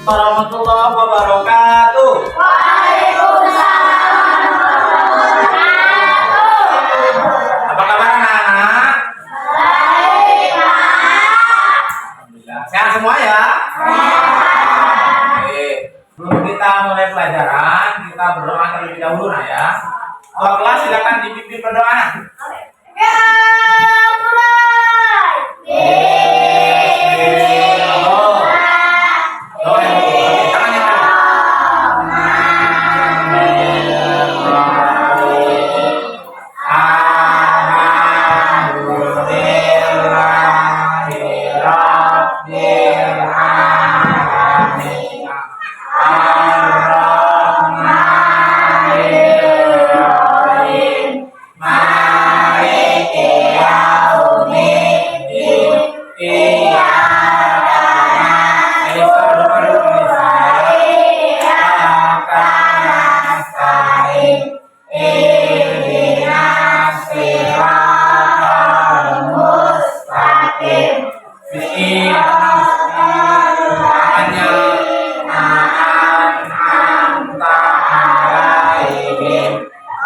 warahmatullahi wabarakatuh. Waalaikumsalam warahmatullahi wabarakatuh. Apa kabar anak-anak? Baik, Pak. Alhamdulillah. Sehat semua ya? Oke. Sebelum kita mulai pelajaran, kita berdoa terlebih dahulu nah ya. Ketua kelas silakan dipimpin berdoa. Ya, mulai.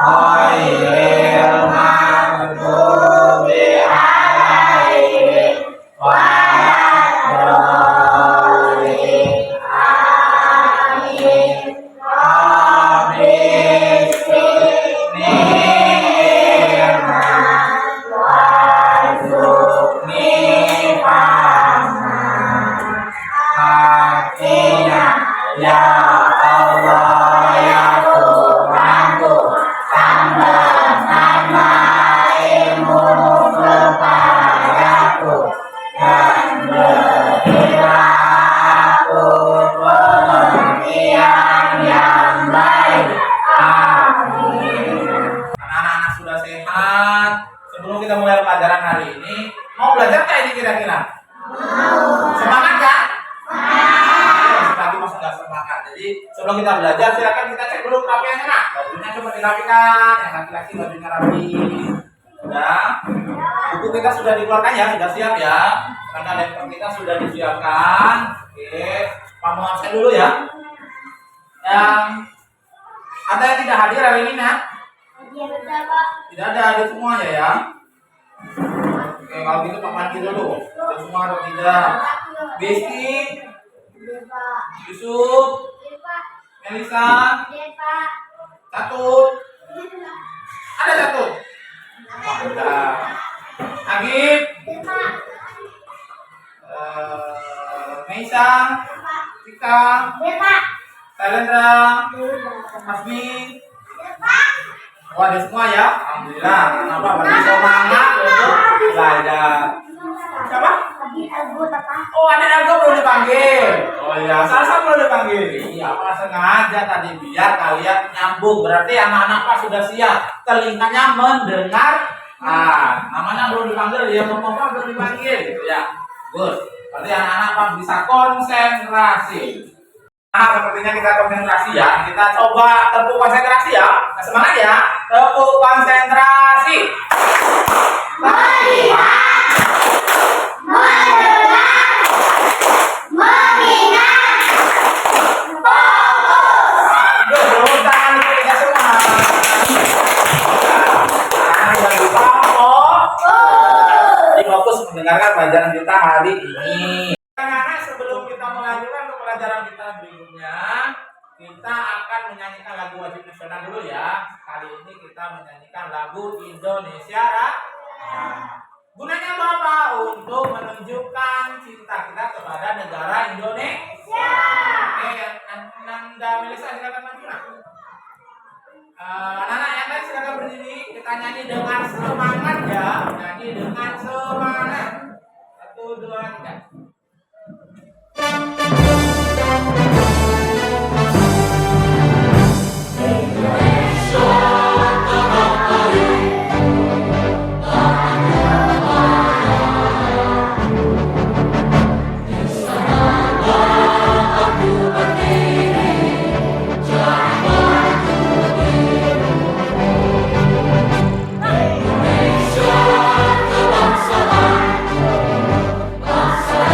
Doa yang dulu. Oke, tangan yang kanan. Anak-anak sudah sehat. Sebelum kita mulai pelajaran hari ini, mau belajar nggak ini kira-kira? Semangat kan? Lagi masih nggak semangat. Jadi sebelum kita belajar, silakan kita cek dulu kerapiannya nak. Bajunya coba dirapikan. Yang laki-laki bajunya rapi. Sudah. Buku kita sudah dikeluarkan ya, sudah siap ya. Karena laptop kita sudah disiapkan. Oke, Pak mau absen dulu ya. Yang ada yang tidak hadir hari ini nak? Tidak ada, hadir semuanya ya. Oke, kalau gitu Pak mandi dulu. Hadir semua atau tidak? Besti, Yusuf, Melisa, Catut. Ada Catut? Ada. Agib, Meisa, Tika, Salendra, Hasmi. Ada semua ya? Alhamdulillah. Kenapa? Berarti semangat untuk belajar. Siapa? Oh, ada Argo belum dipanggil. Oh iya, Salsa belum dipanggil. Iya, Pak sengaja tadi biar kalian nyambung. Berarti anak-anak Pak sudah siap. Telinganya mendengar. Namanya belum dipanggil, dia ngomong Pak belum dipanggil. Gitu ya. Good. Berarti anak-anak Pak bisa konsentrasi. Nah, sepertinya kita konsentrasi ya. Kita coba tepuk konsentrasi ya. Nah, semangat ya. Tepuk konsentrasi. Melihat, mendengar, mengingat, fokus. Tepuk tangan untuk kita semua. Nah, jangan lupa fokus mendengarkan pelajaran kita hari ini. Anak-anak, sebelum kita melanjutkan ke pelajaran kita berikutnya, kita akan menyanyikan lagu wajib nasional dulu ya. Kali ini kita menyanyikan lagu Indonesia Raya. Gunanya apa? Untuk menunjukkan cinta kita kepada negara Indonesia. Nanda Melisa silakan maju. Anak-anak yang lain silakan berdiri. Kita nyanyi dengan semangat ya. Nyanyi dengan semangat. 1, 2, 3. Bangsa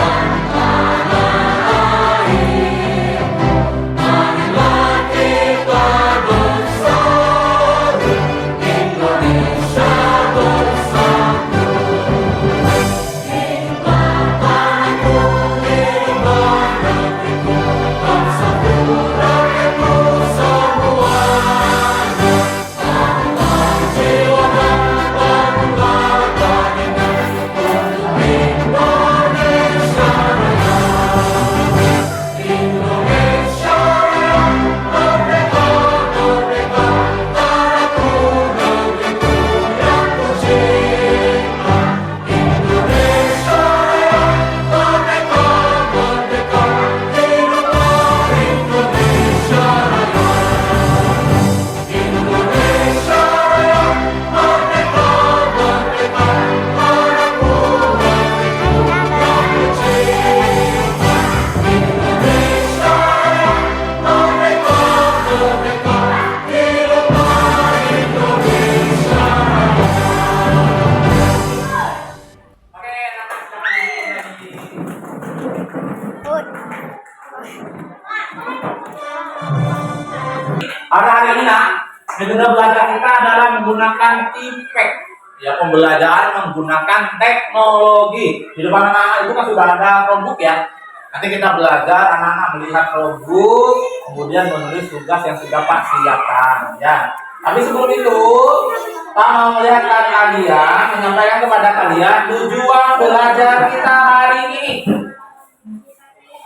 Metode belajar kita adalah menggunakan tipek. Ya, pembelajaran menggunakan teknologi. Di depan anak-anak itu kan sudah ada Chromebook ya. Nanti kita belajar, anak-anak melihat Chromebook, kemudian menulis tugas yang sudah Pak siapkan. Ya. Tapi sebelum itu, Pak mau melihatkan kalian, menyampaikan kepada kalian tujuan belajar kita hari ini.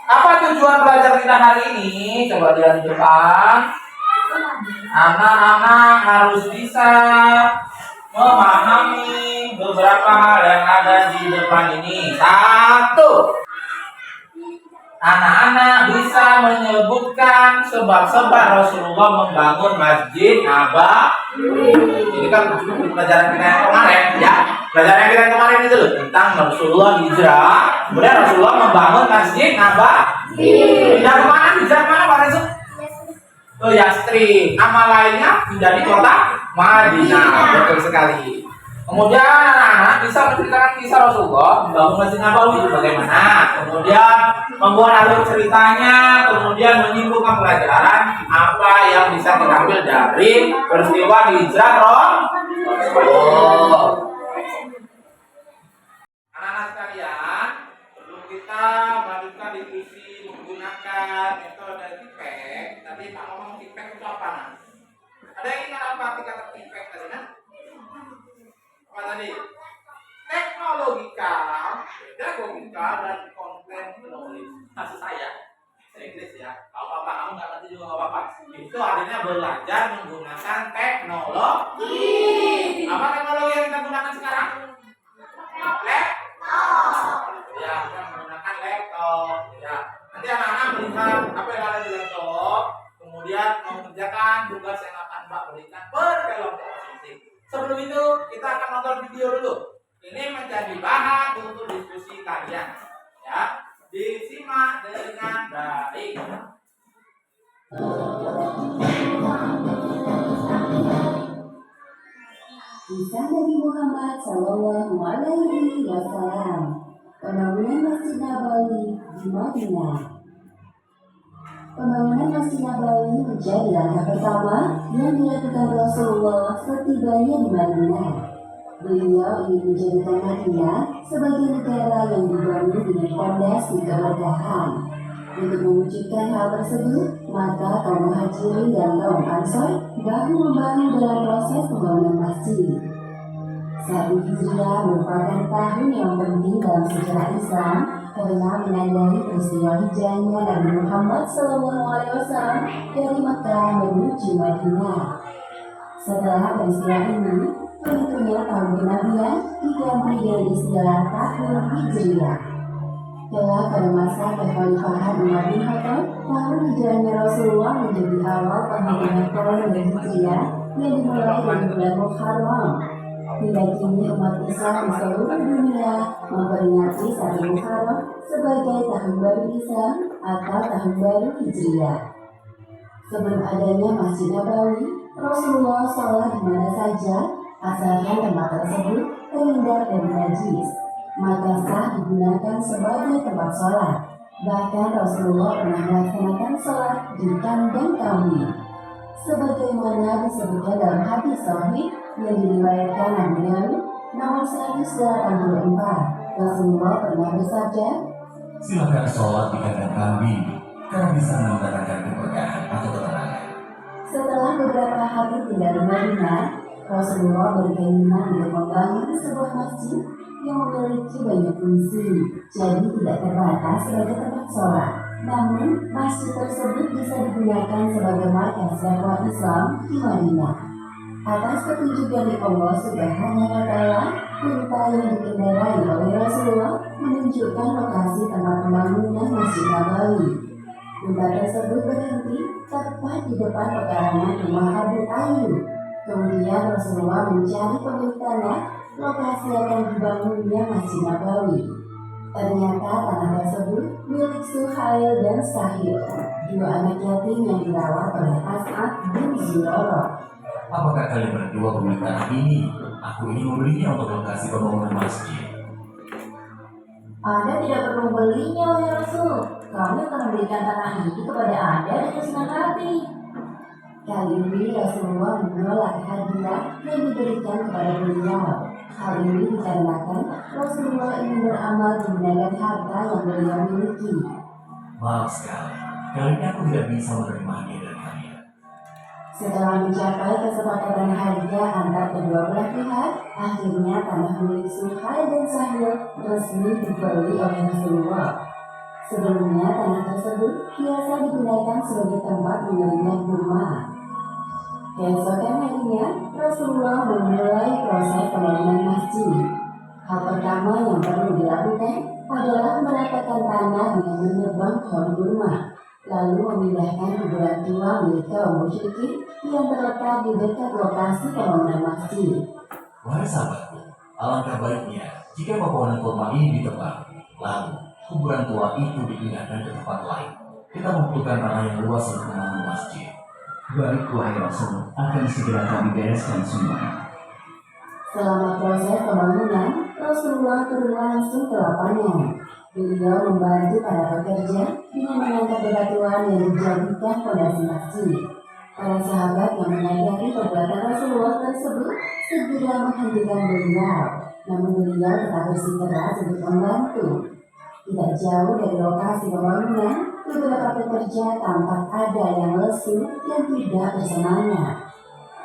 Apa tujuan belajar kita hari ini? Coba lihat di depan. Anak-anak harus bisa memahami beberapa hal yang ada di depan ini. Satu, anak-anak bisa menyebutkan sebab-sebab Rasulullah membangun Masjid Nabawi. Ini kan pelajaran kita yang kemarin, ya. Pelajaran kita yang kemarin itu loh, tentang Rasulullah hijrah, kemudian Rasulullah membangun Masjid Nabawi. Yang kemana? Hijrah mana Pak Resul? Oh, Yastri. Nama lainnya menjadi kota Madinah. Betul sekali. Kemudian anak-anak bisa menceritakan kisah Rasulullah membangun Masjid Nabawi itu bagaimana. Kemudian membuat alur ceritanya, kemudian menyimpulkan pelajaran apa yang bisa diambil dari peristiwa hijrah Rasulullah. Anak-anak sekalian, sebelum kita melanjutkan diskusi menggunakan metode tipek, tadi Pak ngomong tipek itu apa nah? Ada yang ingat apa arti kata tipek tadi nah? Apa tadi? Teknologikal, pedagogikal, dan konten penulis. Maksud saya Inggris ya. Kalau Bapak kamu nggak ngerti juga nggak apa-apa. Itu artinya belajar menggunakan teknologi. Apa teknologi yang kita gunakan sekarang? Laptop. Ya, kita menggunakan laptop. Ya, nanti anak-anak melihat apa yang ada di laptop, kemudian mengerjakan tugas yang akan Mbak berikan per kelompok masing-masing. Sebelum itu, kita akan nonton video dulu. Ini menjadi bahan untuk diskusi kalian. Ya, disimak dengan baik. Kisah Nabi Muhammad Sallallahu Alaihi Wasallam, pembangunan Masjid Nabawi di Madinah. Pembangunan Masjid Nabawi menjadi langkah pertama yang dilakukan Rasulullah setibanya di Madinah. Beliau ingin menjadikan Madinah sebagai negara yang dibangun dengan fondasi keberkahan. Untuk mewujudkan hal tersebut, maka kaum muhajirin dan kaum ansor bahu-membahu dalam proses pembangunan masjid. 1 Hijriah merupakan tahun yang penting dalam sejarah Islam karena menandai peristiwa hijrahnya Nabi Muhammad SAW dari Makkah menuju Madinah. Setelah peristiwa ini, tentunya tahun kenabian diganti dengan istilah tahun Hijriah. Kelak pada masa kekhalifahan Umar bin Khattab, tahun hijrahnya Rasulullah menjadi awal penghitungan kalender Hijriah yang dimulai dari bulan Muharram. Hingga kini umat Islam di seluruh dunia memperingati 1 Muharram sebagai tahun baru Islam atau tahun baru Hijriah. Sebelum adanya Masjid Nabawi, Rasulullah sholat di mana saja, asalkan tempat tersebut terhindar dari najis, maka sah digunakan sebagai tempat sholat. Bahkan Rasulullah pernah melaksanakan sholat di kandang kambing, sebagaimana disebutkan dalam hadis sahih yang diriwayatkan Abu Dawud nomor 184. Rasulullah pernah bersabda, silakan sholat di kandang kambing, karena bisa mendatangkan keberkahan atau ketenangan. Setelah beberapa hari tinggal di Madinah, Rasulullah berkeinginan untuk membangun sebuah masjid yang memiliki banyak fungsi, jadi tidak terbatas sebagai tempat sholat. Namun, masjid tersebut bisa digunakan sebagai markas dakwah Islam di Madinah. Atas petunjuk dari Allah Subhanahu wa Ta'ala, unta yang dikendarai oleh Rasulullah menunjukkan lokasi tempat pembangunan Masjid Nabawi. Unta tersebut berhenti tepat di depan pekarangan rumah Abu Ayyub. Kemudian Rasulullah mencari pemilik tanah lokasi akan dibangunnya Masjid Nabawi. Ternyata tanah tersebut milik Suhail dan Sahil, 2 anak yatim yang dirawat oleh As'ad bin Zurarah. Apakah kalian berdua pemilik tanah ini? Aku ingin membelinya untuk lokasi pembangunan masjid. Anda tidak perlu membelinya, wahai Rasul. Kami akan memberikan tanah ini kepada Anda dengan senang hati. Kali ini Rasulullah menolak hadiah yang diberikan kepada beliau. Hal ini dikarenakan Rasulullah ingin beramal menggunakan harta yang beliau miliki. Maaf sekali, kali ini aku tidak bisa menerima hadiah dari kalian. Setelah mencapai kesepakatan harga antar kedua belah pihak, akhirnya tanah milik Suhail dan Sahil resmi dibeli oleh Rasulullah. Sebelumnya tanah tersebut biasa digunakan sebagai tempat menyembelih kurma. Keesokan harinya, Rasulullah memulai proses pembangunan masjid. Hal pertama yang perlu dilakukan adalah meratakan tanah dengan menebang pohon kurma, lalu memindahkan kuburan tua milik kaum musyrikin yang terletak di dekat lokasi pembangunan masjid. Wahai sahabatku, alangkah baiknya jika pepohonan kurma ini ditebang, lalu kuburan tua itu dipindahkan ke tempat lain. Kita membutuhkan tanah yang luas untuk membangun masjid. Baik wahai Rasul, akan segera kami bereskan semua. Selama proses pembangunan, Rasulullah turun langsung ke lapangan. Beliau membantu para pekerja dengan mengangkat bebatuan yang dijadikan fondasi masjid. Para sahabat yang menyadari perbuatan Rasulullah tersebut segera menghentikan beliau, namun beliau tetap bersikeras untuk membantu. Tidak jauh dari lokasi pembangunan, beberapa pekerja tampak ada yang lesu dan tidak bersemangat.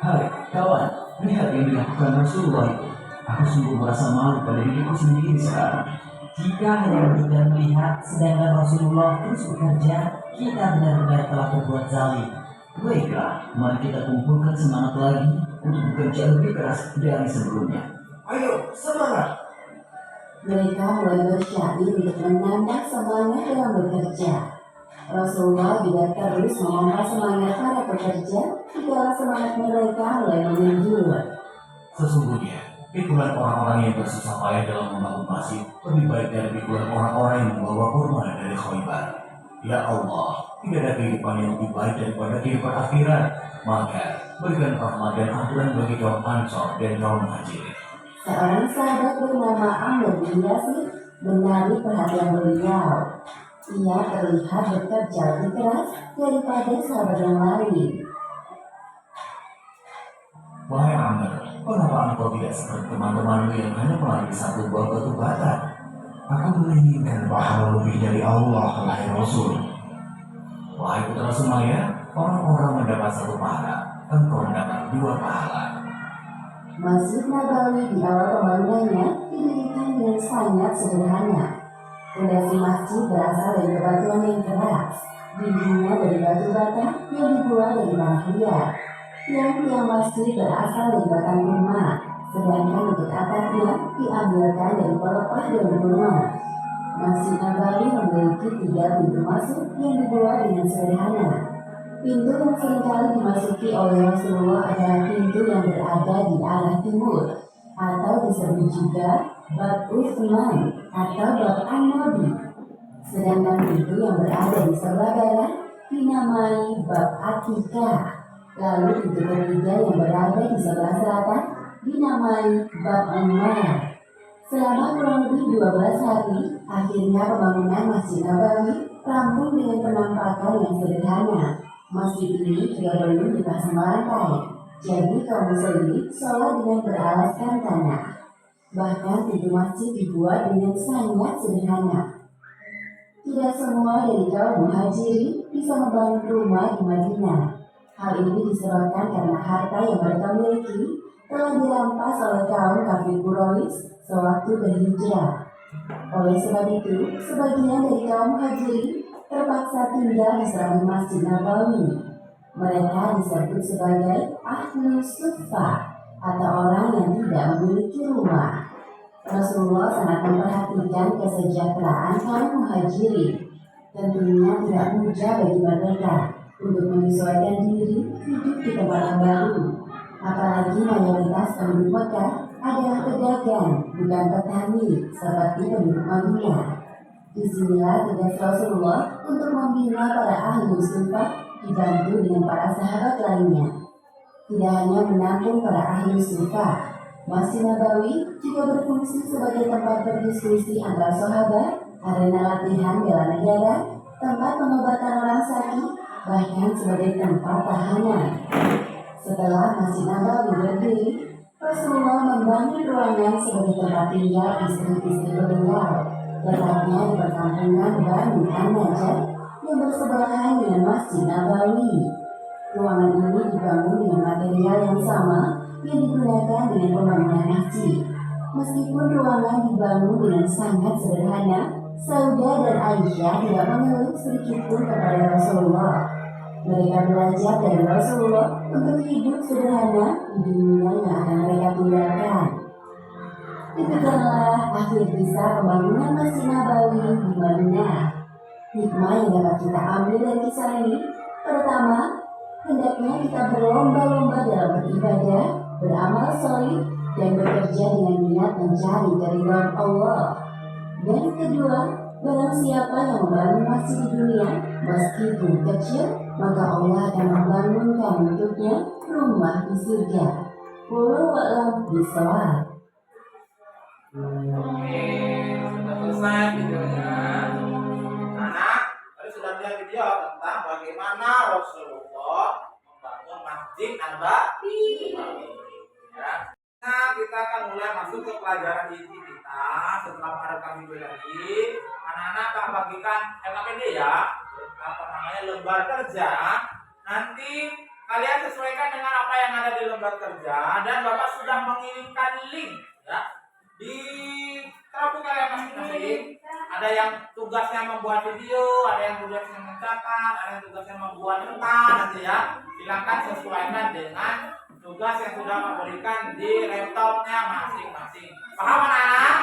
Hai kawan, lihat yang dilakukan Rasulullah itu. Aku sungguh merasa malu pada diriku sendiri sekarang. Jika hanya duduk dan melihat, sedangkan Rasulullah terus bekerja, kita benar-benar telah berbuat zalim. Baiklah, mari kita kumpulkan semangat lagi untuk bekerja lebih keras dari sebelumnya. Ayo, semangat. Mereka mulai bersyair untuk menambah semangat dalam bekerja. Rasulullah juga terus memompa semangat para pekerja hingga semangat mereka mulai menunjul. Sesungguhnya, pikulan orang-orang yang bersusah payah dalam membangun masjid lebih baik dari pikulan orang-orang yang membawa kurma dari Khaybar. Ya Allah, tidak ada kehidupan yang lebih baik daripada kehidupan akhirat. Maka, berikan rahmat dan ampunan bagi kaum Ansor dan kaum Muhajirin. Seorang sahabat bernama Amr bin Yasir menarik perhatian beliau. Ia terlihat bekerja lebih keras daripada sahabat yang lain. Wahai Amr, kenapa engkau tidak seperti teman-temanmu yang hanya melalui satu buah batu bata? Aku menginginkan pahala lebih dari Allah, wahai Rasul. Wahai putra Sumaya, orang-orang mendapat satu pahala, engkau mendapat dua pahala. Masjid Nabawi di awal pembangunannya didirikan dengan sangat sederhana. Fondasi masjid berasal dari bebatuan yang keras, dindingnya dari batu bata yang dibuat dari tanah liat. Tiang-tiang masjid berasal dari batang kurma, sedangkan untuk atapnya diambilkan dari pelepah daun kurma. Masjid Nabawi memiliki 3 pintu masuk yang dibuat dengan sederhana. Pintu yang seringkali dimasuki oleh Rasulullah adalah pintu yang berada di arah timur, atau disebut juga Bab Utsman atau Bab An-Nabi. Sedangkan pintu yang berada di sebelah barat dinamai Bab Atikah. Lalu pintu ketiga yang berada di sebelah selatan dinamai Bab Umar. Selama kurang lebih 12 hari, akhirnya pembangunan Masjid Nabawi rampung dengan penampakan yang sederhana. Masjid ini juga belum dipasang lantai, jadi kaum muslimin sholat dengan beralaskan tanah. Bahkan pintu masjid dibuat dengan sangat sederhana. Tidak semua dari kaum muhajirin bisa membangun rumah di Madinah. Hal ini disebabkan karena harta yang mereka miliki telah dirampas oleh kaum kafir Quraisy sewaktu berhijrah. Oleh sebab itu, sebagian dari kaum muhajirin terpaksa tinggal di samping Masjid Nabawi. Mereka disebut sebagai Ahlus Suffah atau orang yang tidak memiliki rumah. Rasulullah sangat memperhatikan kesejahteraan kaum muhajirin. Tentunya tidak mudah bagi mereka untuk menyesuaikan diri hidup di tempat yang baru. Apalagi mayoritas penduduk Mekah adalah pedagang, bukan petani seperti penduduk Madinah. Disinilah tugas Rasulullah untuk membina para ahli sunnah dibantu dengan para sahabat lainnya. Tidak hanya menampung para ahli sunnah, Masjid Nabawi juga berfungsi sebagai tempat berdiskusi antara sahabat, arena latihan bela negara, tempat pengobatan orang sakit, bahkan sebagai tempat tahanan. Setelah Masjid Nabawi berdiri, Rasulullah membangun ruangan sebagai tempat tinggal istri-istri beliau, letaknya di perkampungan Bani An-Najjar yang bersebelahan dengan Masjid Nabawi. Ruangan ini dibangun dengan material yang sama yang digunakan dengan pembangunan masjid. Meskipun ruangan dibangun dengan sangat sederhana, Saudah dan Aisyah tidak mengeluh sedikit pun kepada Rasulullah. Mereka belajar dari Rasulullah untuk hidup sederhana di dunia yang akan mereka tinggalkan. Demikianlah akhir kisah pembangunan Masjid Nabawi di Madinah. Hikmah yang dapat kita ambil dari kisah ini, pertama, hendaknya kita berlomba-lomba dalam beribadah, beramal soleh, dan bekerja dengan niat mencari keridhaan Allah. Dan kedua, barang siapa yang membangun masjid di dunia, meskipun kecil, maka Allah akan membangunkan untuknya rumah di surga. Wallahu a'lam bishawab. Oke, sudah selesai videonya. Anak, tadi sudah lihat video tentang bagaimana Rasulullah membangun Masjid Nabawi. Ya. Nah, kita akan mulai masuk ke pelajaran inti kita setelah merekam video tadi. Anak-anak akan bagikan LKPD ya, lembar kerja. Nanti kalian sesuaikan dengan apa yang ada di lembar kerja dan Bapak sudah mengirimkan link ya di kelompok kalian masing-masing. Ada yang tugasnya membuat video, ada yang tugasnya mencatat, ada yang tugasnya membuat peta nanti ya. Silakan sesuaikan dengan tugas yang sudah memberikan di laptopnya masing-masing. Paham anak-anak?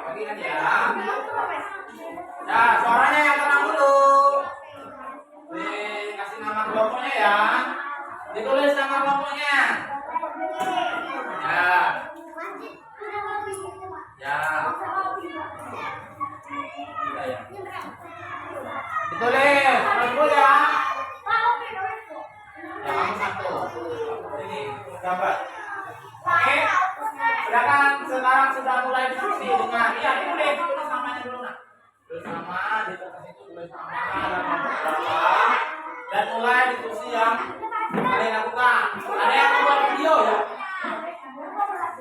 Bagi kan ya. Nah, suaranya yang tenang dulu. Dikasih nama kelompoknya ya. Ditulis nama kelompoknya. Ya. Ya. Tidak ya. Ditulis. Dulu ya. Ya, kamu satu. Ini gambar. Oke. Sekarang sudah mulai diskusi dengan ditulis namanya dulu nak. Tulis nama di kertas itu, tulis nama dan mulai diskusi yang kalian lakukan. Ada yang membuat video ya?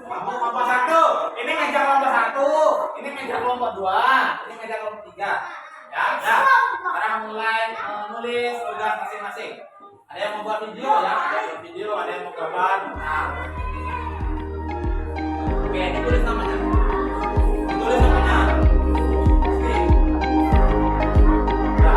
Kamu kelompok satu. Ini meja kelompok satu. Ini meja kelompok dua. Ini meja kelompok tiga. Ya, ya. Sekarang mulai menulis tugas masing-masing. Ada yang membuat video ya? Ada yang membuat video, ada yang mau gambar. Nah. Oke, ini tulis namanya. Tulis namanya. Oke. Ya.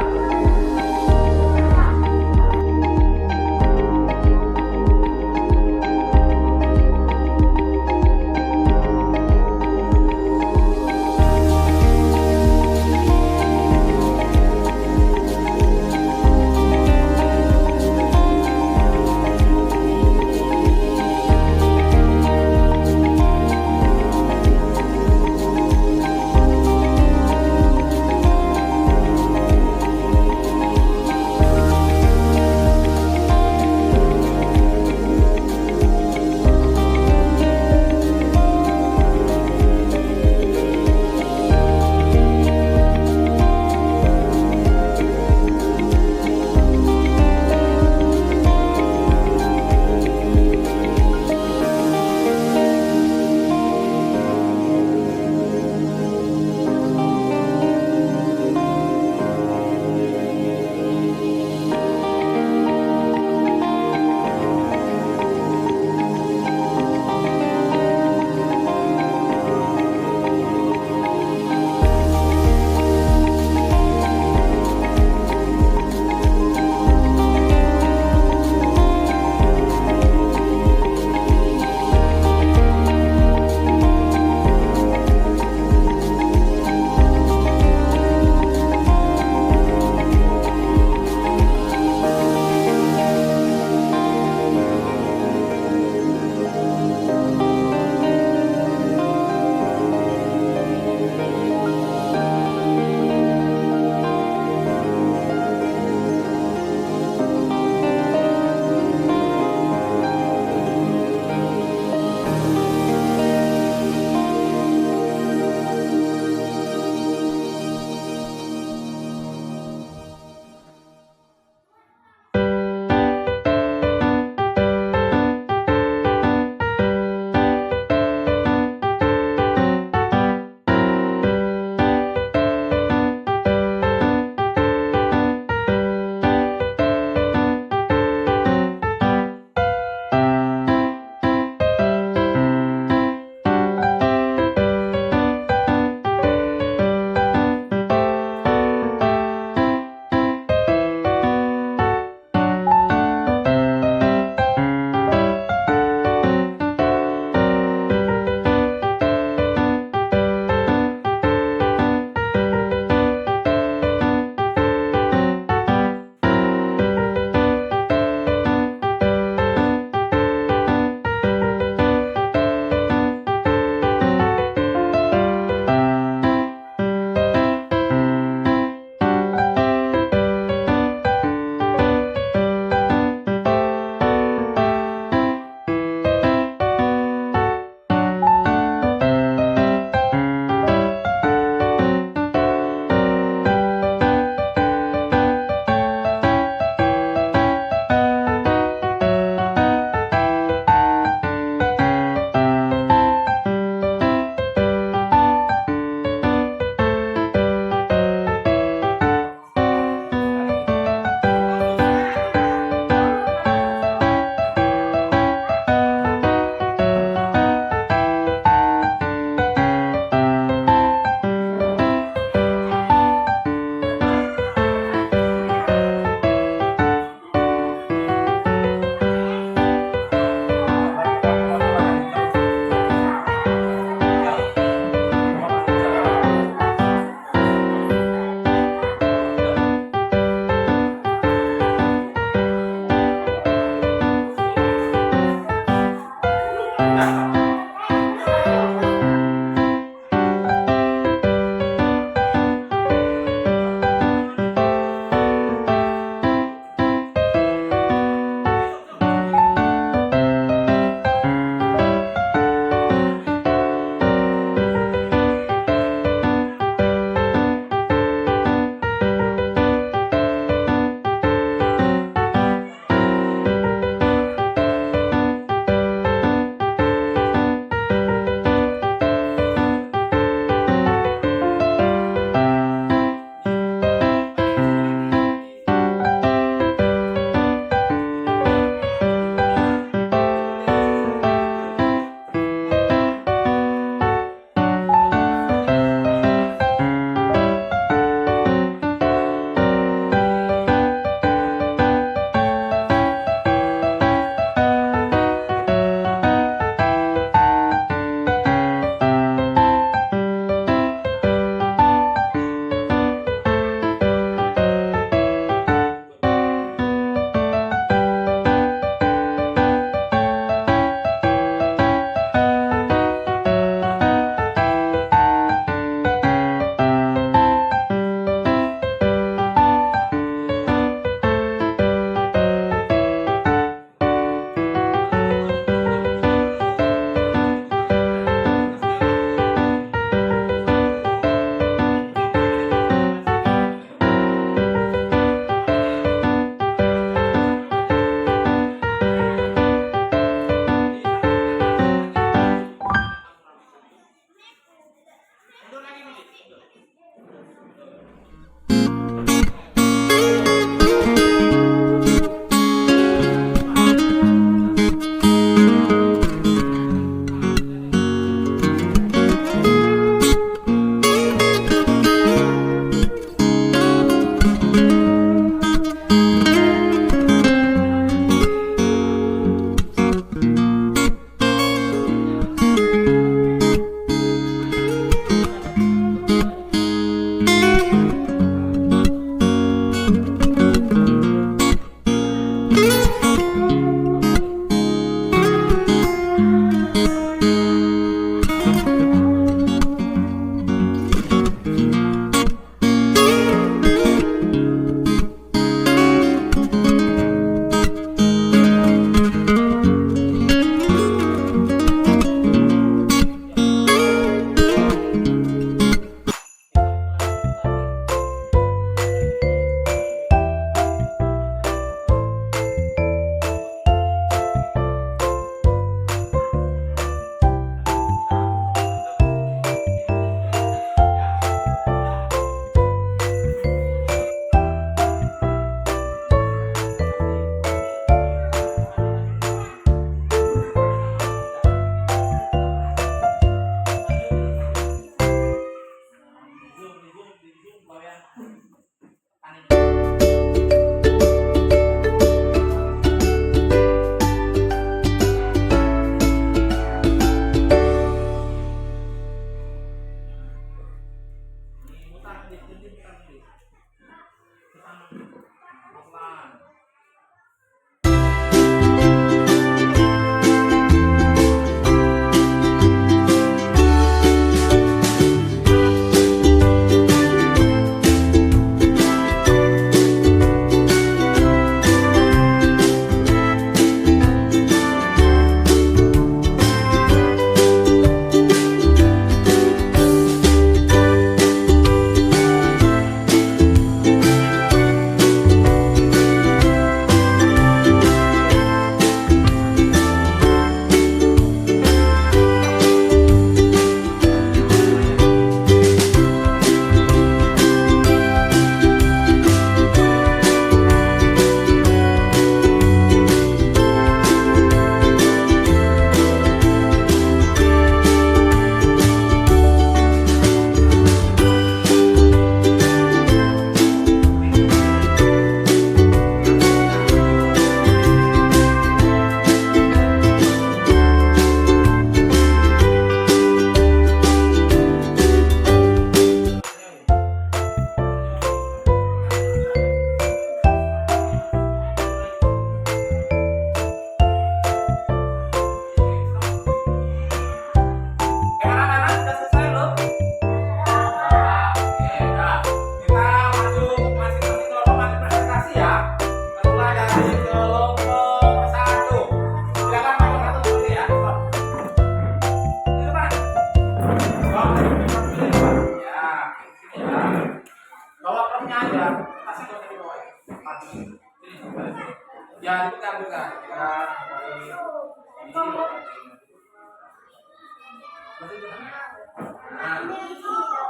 Nah,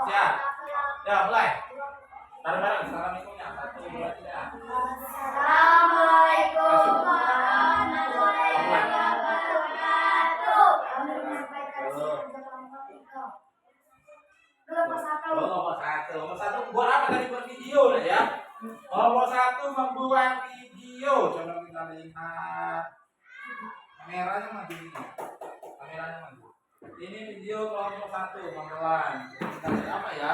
siap. Ya, mulai. Bareng-bareng. Assalamualaikumnya. 1, 2, 3. Assalamualaikum warahmatullahi wabarakatuh. Nomor satu buat apa tadi buat video ya? Nomor satu membuat video. Coba kita lihat. Kameranya maju ini. Kameranya maju. Ini video kelompok 1 teman-teman. Kita lihat apa ya?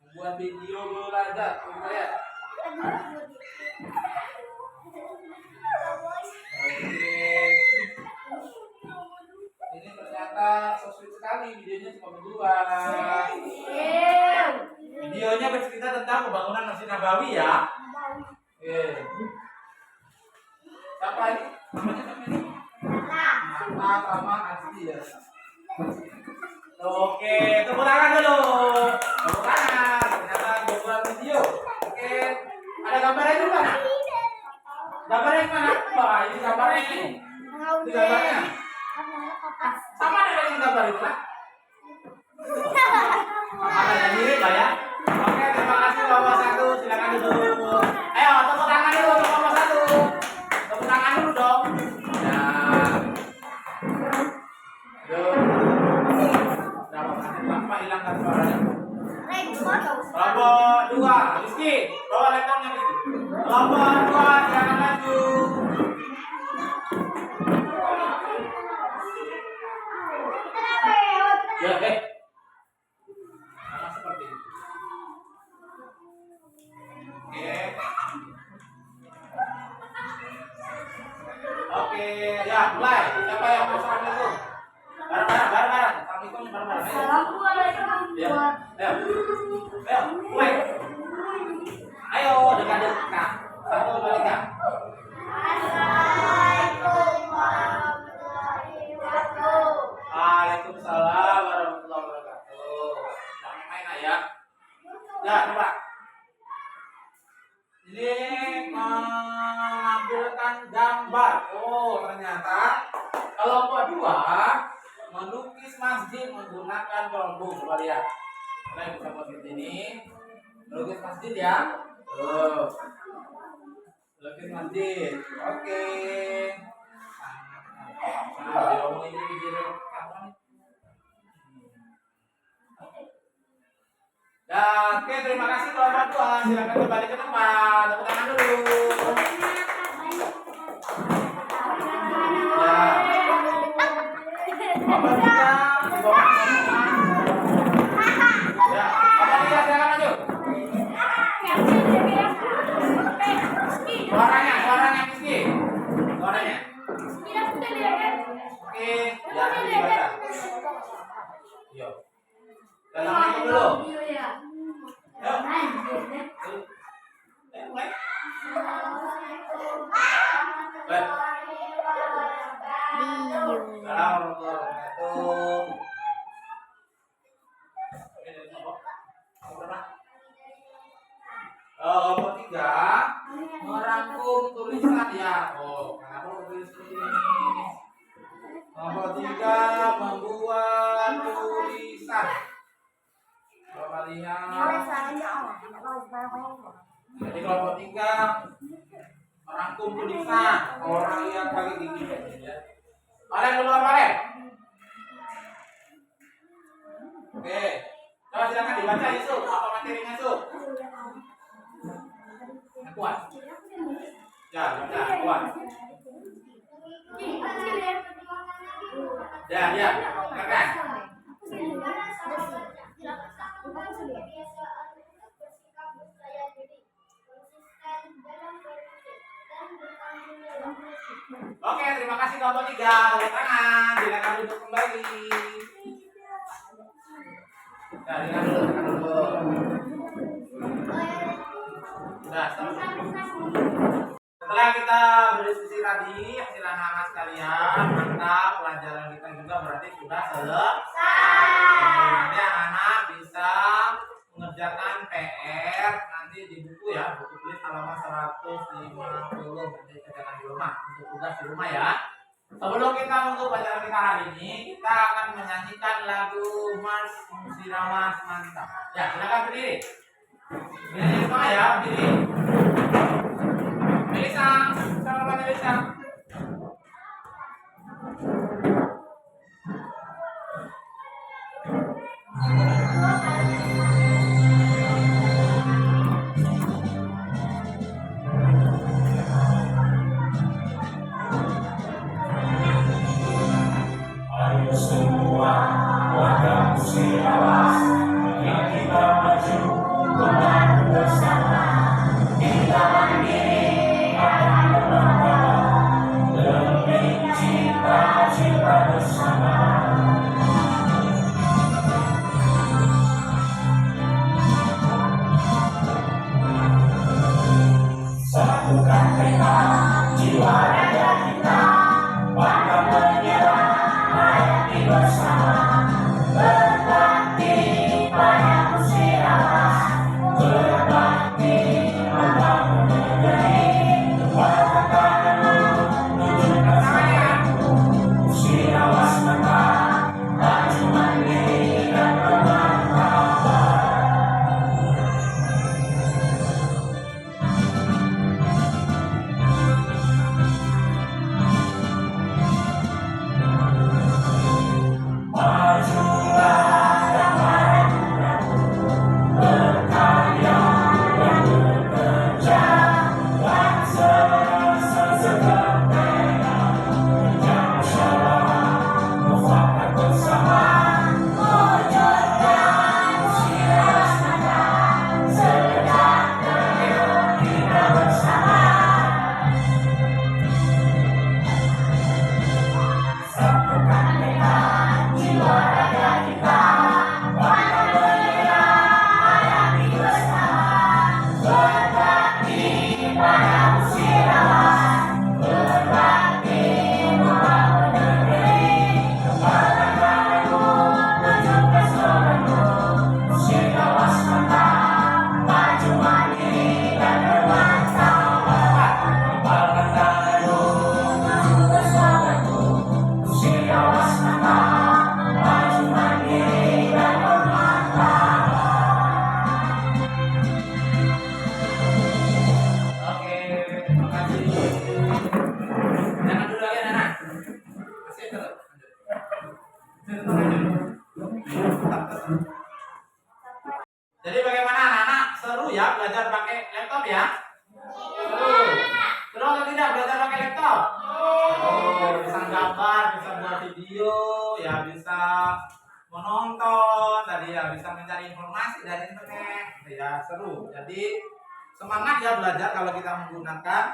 Membuat video belajar. Coba ya. Oke. Ini ternyata so sweet sekali videonya cuma berdua. Videonya bercerita tentang pembangunan Masjid Nabawi ya. Oke. Siapa ini? Namanya siapa ini? Nata sama Asti ya. Oke, tepuk tangan dulu. Tepuk tangan. Ternyata buat video. Oke. Ada gambarnya juga nak? Gambarnya mana? Wah, ini gambarnya ini. Ini gambarnya. Sama dengan gambar itu lah. Makanya mirip lah ya. Oke, terima kasih kelompok 1. Silakan duduk. Ayo, tepuk tangan dulu untuk kelompok 1. Tepuk tangan dulu dong. Nah. Yuk. Berapa hilangkan suaranya? Kelompok 2, Rizky, bawa laptopnya Rizky. Kelompok 2, silakan maju. Ya, sama seperti itu. Oke, ya mulai. Siapa yang mau assalamualaikum? Bareng. Assalamualaikum bareng. Ya, ayo, mulai. Ayo, dekat-dekat. 1, 2, 3. Assalamualaikum warahmatullahi wabarakatuh. Waalaikumsalam warahmatullahi wabarakatuh. Jangan main ya. Ya, coba. Ini mengambilkan gambar. Oh, ternyata kelompok 2 melukis masjid menggunakan kelompok. Coba lihat. Kalian bisa buat ini. Melukis masjid ya. Tuh. Melukis masjid. Oke. Nah, diomongin ini video apa nih? Ya, oke, terima kasih kelompok 2. Silakan kembali ke tempat. Tepuk tangan dulu. Ya. Kelompok 3 dibawa ke tempat. Ya, kelompok 3 silakan maju. Suaranya Rizky. Suaranya. Oke, ya dibaca. Yuk. Assalamualaikum dulu. Yuk. Mulai. Baik. Assalamualaikum warahmatullahi wabarakatuh. Kelompok 3 merangkum tulisan ya. Oh, kenapa tulis ini? Kelompok 3 membuat tulisan. Coba lihat. Jadi kelompok 3 merangkum tulisan. Orang yang pakai gigi ya. Kalian keluar kalian. Oke. Coba silakan dibaca Yusuf. Apa materinya Yusuf? Kuat. Ya, baca kuat. Ya, keren. Oke, terima kasih kelompok 3. Tepuk tangan. Silakan duduk kembali. Ya, silakan duduk. Nah, setelah kita berdiskusi tadi, hasil anak-anak sekalian, mantap, pelajaran kita juga berarti sudah selesai. Nanti anak-anak bisa mengerjakan PR nanti di buku ya, buku tulis halaman 150 nanti kerjakan di rumah untuk tugas di rumah ya. Sebelum kita menutup pelajaran kita hari ini, kita akan menyanyikan lagu Mas Musirawas Mantap. Ya, silakan berdiri. Berdiri semua ya, berdiri. Melisa, sama Melisa. Ayo semua warga Musirawas, yang kita maju membangun bersama. Kita berdiri akan berbangga demi cita-cita bersama. Satukan tekad jiwa raga kita, pantang menyerah, hayati bersama. Berbakti pada Musirawas, berbakti membangun negeri. Kekuatan dulu, tunjukkan semangatmu. Musirawas mantap, maju mandiri dan bermartabat. Majulah dan maju, berkarya dan bekerja, bangsa segera kerja musyawarah, mufakat bersama, wujudkan Musirawas mantap, sejahtera kita bersama. Satukan tekad jiwa raga kita, pantang menyerah, hayati bersama. Berbakti pada Musirawas, berbakti membangun negeri. Kekuatan tanganmu, wujudkan sloganmu. Musirawas mantap, maju mandiri dan bermartabat. Kembangkan tanganmu, wujudkan sloganmu. Musirawas mantap, maju mandiri dan bermartabat. Oke, terima kasih. Jangan dulu lagi anak. Masih terus. Jadi bagaimana anak-anak? Seru ya belajar pakai laptop ya? Seru. Seru atau tidak belajar pakai laptop? Oh, bisa gambar, bisa buat video, ya bisa menonton, tadi ya bisa mencari informasi dari internet, ya seru. Jadi semangat ya belajar kalau kita menggunakan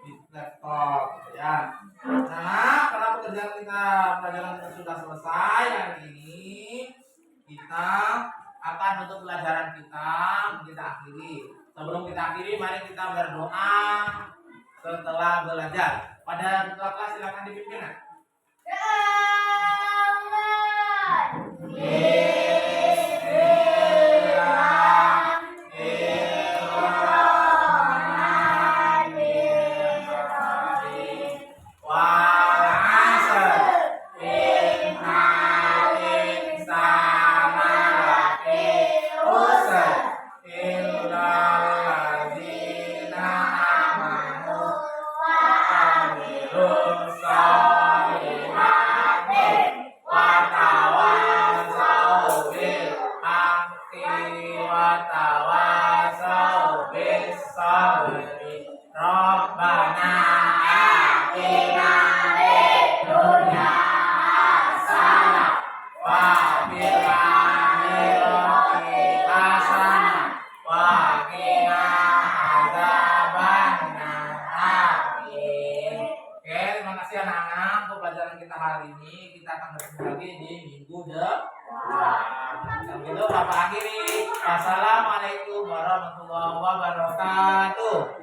di laptop, ya. Nah, karena pekerjaan kita, pelajaran kita sudah selesai hari ini, kita akan untuk pelajaran kita akhiri. Sebelum kita akhiri, mari kita berdoa setelah belajar. Pada ketua kelas silakan dipimpin. Rabbana atina fid dunya hasanah wa fil akhirati hasanah wa qina adzabannar. Amin. Oke, terima kasih anak-anak untuk pelajaran kita hari ini. Kita akan bertemu lagi di minggu depan. Dan gitu Bapak akhiri. Wassalamualaikum warahmatullahi wabarakatuh.